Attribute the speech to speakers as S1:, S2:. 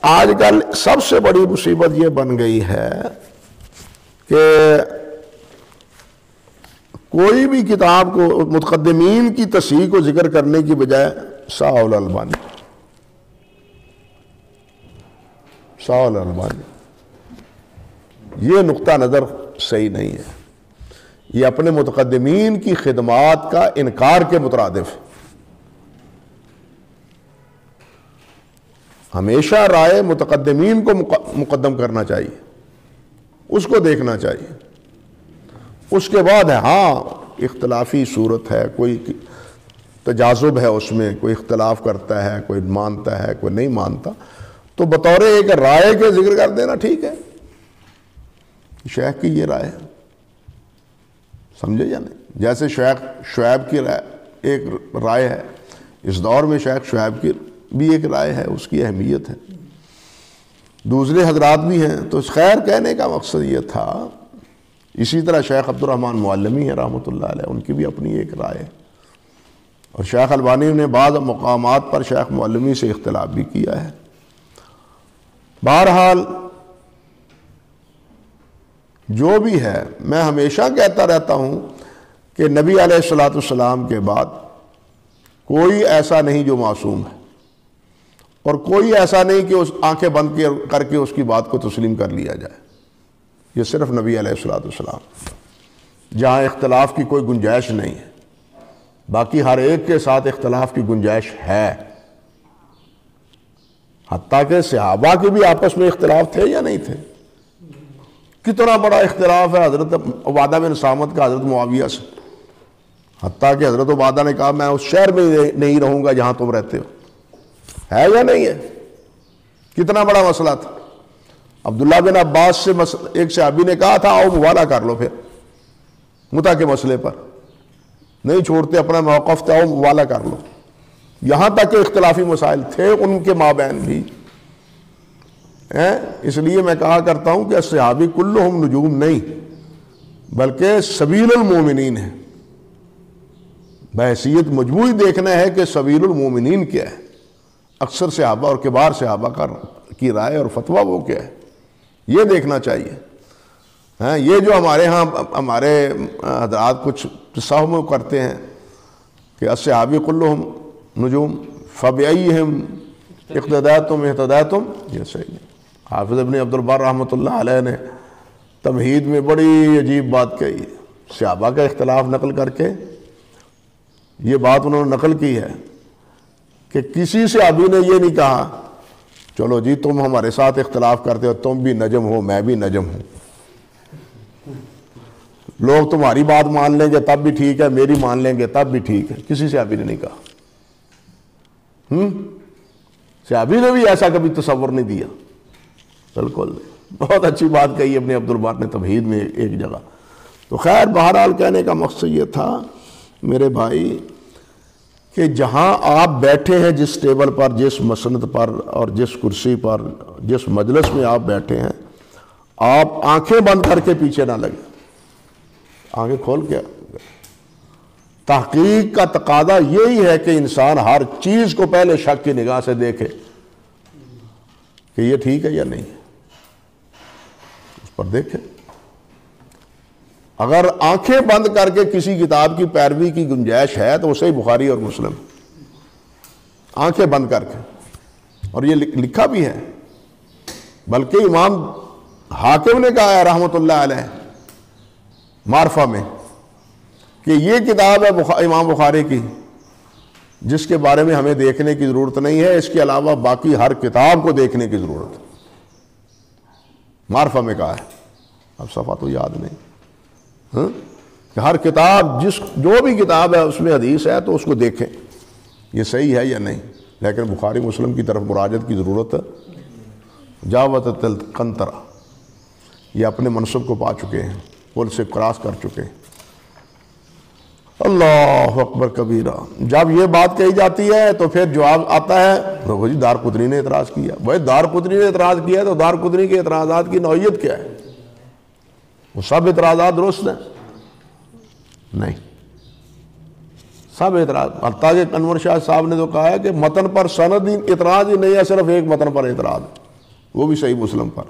S1: آج کل سب سے بڑی مصیبت یہ بن گئی ہے کہ کوئی بھی کتاب کو متقدمین کی تصحیح کو ذکر کرنے کی بجائے صحیح الالبانی یہ نقطہ نظر صحیح نہیں ہے. یہ اپنے متقدمین کی خدمات کا انکار کے مترادف. ہمیشہ رائے متقدمین کو مقدم کرنا چاہیے، اس کو دیکھنا چاہیے. اس کے بعد ہے ہاں اختلافی صورت ہے، کوئی تجاذب ہے، اس میں کوئی اختلاف کرتا ہے، کوئی مانتا ہے، کوئی نہیں مانتا، تو بطور ایک رائے کے ذکر کر دینا ٹھیک ہے، شیخ کی یہ رائے ہے، سمجھے یا نہیں؟ جیسے شیخ شعیب کی رائے ایک رائے ہے، اس دور میں شیخ شعیب کی بھی ایک رائے ہے، اس کی اہمیت ہے، دوسرے حضرات بھی ہیں. تو خیر کہنے کا مقصد یہ تھا. اسی طرح شیخ عبد الرحمن معلمی ہیں رحمۃ اللہ علیہ، ان کی بھی اپنی ایک رائے ہے، اور شیخ البانی نے بعض مقامات پر شیخ معلمی سے اختلاف بھی کیا ہے. بہرحال جو بھی ہے، میں ہمیشہ کہتا رہتا ہوں کہ نبی علیہ الصلوۃ والسلام کے بعد کوئی ایسا نہیں جو معصوم ہے، اور کوئی ایسا نہیں کہ اس آنکھیں بند کر کے اس کی بات کو تسلیم کر لیا جائے. یہ صرف نبی علیہ الصلوۃ والسلام، جہاں اختلاف کی کوئی گنجائش نہیں ہے. باقی ہر ایک کے ساتھ اختلاف کی گنجائش ہے، حتیٰ کہ صحابہ کے بھی آپس میں اختلاف تھے یا نہیں تھے. کتنا بڑا اختلاف ہے حضرت عبادہ بن صامت کا حضرت معاویہ سے، حتیٰ کہ حضرت عبادہ نے کہا میں اس شہر میں نہیں رہوں گا جہاں تم رہتے ہو. ہے یا نہیں ہے؟ کتنا بڑا مسئلہ تھا. عبداللہ بن عباس سے ایک صحابی نے کہا تھا آؤ موالا کر لو، پھر متع کے مسئلے پر نہیں چھوڑتے اپنا موقف تھا، آؤ موالا کر لو. یہاں تک کہ اختلافی مسائل تھے ان کے مابین بھی. اس لیے میں کہا کرتا ہوں کہ صحابی کلہم نجوم نہیں بلکہ سبیل المومنین ہے. بحیثیت مجموعی دیکھنا ہے کہ سبیل المومنین کیا ہے. اکثر صحابہ اور کبار صحابہ کی رائے اور فتویٰ وہ کیا ہے، یہ دیکھنا چاہیے. یہ جو ہمارے ہاں ہمارے حضرات کچھ تصوم کرتے ہیں کہ الصحابی کلہم نجوم فبأیہم اقتدیتم اہتدیتم، یہ صحیح نہیں. حافظ ابن عبد البر رحمۃ اللہ علیہ نے تمہید میں بڑی عجیب بات کہی، صحابہ کا اختلاف نقل کر کے یہ بات انہوں نے نقل کی ہے کہ کسی صحابی نے یہ نہیں کہا چلو جی تم ہمارے ساتھ اختلاف کرتے ہو، تم بھی نجم ہو میں بھی نجم ہوں، لوگ تمہاری بات مان لیں گے تب بھی ٹھیک ہے، میری مان لیں گے تب بھی ٹھیک ہے. کسی صحابی نے نہیں کہا. صحابی نے بھی ایسا کبھی تصور نہیں دیا. بالکل بہت اچھی بات کہی ابن عبد البر نے تمہید میں ایک جگہ. تو خیر بہرحال کہنے کا مقصد یہ تھا میرے بھائی کہ جہاں آپ بیٹھے ہیں، جس ٹیبل پر، جس مسند پر اور جس کرسی پر، جس مجلس میں آپ بیٹھے ہیں، آپ آنکھیں بند کر کے پیچھے نہ لگیں، آنکھیں کھول کے. تحقیق کا تقاضا یہی ہے کہ انسان ہر چیز کو پہلے شک کی نگاہ سے دیکھے کہ یہ ٹھیک ہے یا نہیں، اس پر دیکھے. اگر آنکھیں بند کر کے کسی کتاب کی پیروی کی گنجائش ہے تو وہ صحیح بخاری اور مسلم، آنکھیں بند کر کے. اور یہ لکھا بھی ہے، بلکہ امام حاکم نے کہا ہے رحمۃ اللہ علیہ معرفہ میں کہ یہ کتاب ہے امام بخاری کی جس کے بارے میں ہمیں دیکھنے کی ضرورت نہیں ہے، اس کے علاوہ باقی ہر کتاب کو دیکھنے کی ضرورت ہے. معرفہ میں کہا ہے، اب صفحہ تو یاد نہیں، کہ ہر کتاب جو بھی کتاب ہے اس میں حدیث ہے تو اس کو دیکھیں یہ صحیح ہے یا نہیں. لیکن بخاری مسلم کی طرف مراجعت کی ضرورت ہے. جاوت القنطرہ، یہ اپنے منصب کو پا چکے ہیں، پل سے کراس کر چکے ہیں. اللہ اکبر کبیرہ. جب یہ بات کہی جاتی ہے تو پھر جواب آتا ہے تو جی دارقطنی نے اعتراض کیا. بھائی دارقطنی نے اعتراض کیا تو دارقطنی کے اعتراضات کی نوعیت کیا ہے؟ وہ سب اعتراضات درست ہیں؟ نہیں، سب اعتراض، حتیٰ کہ انور شاہ صاحب نے تو کہا ہے کہ متن پر سند اعتراض ہی نہیں ہے، صرف ایک متن پر اعتراض ہے، وہ بھی صحیح مسلم پر۔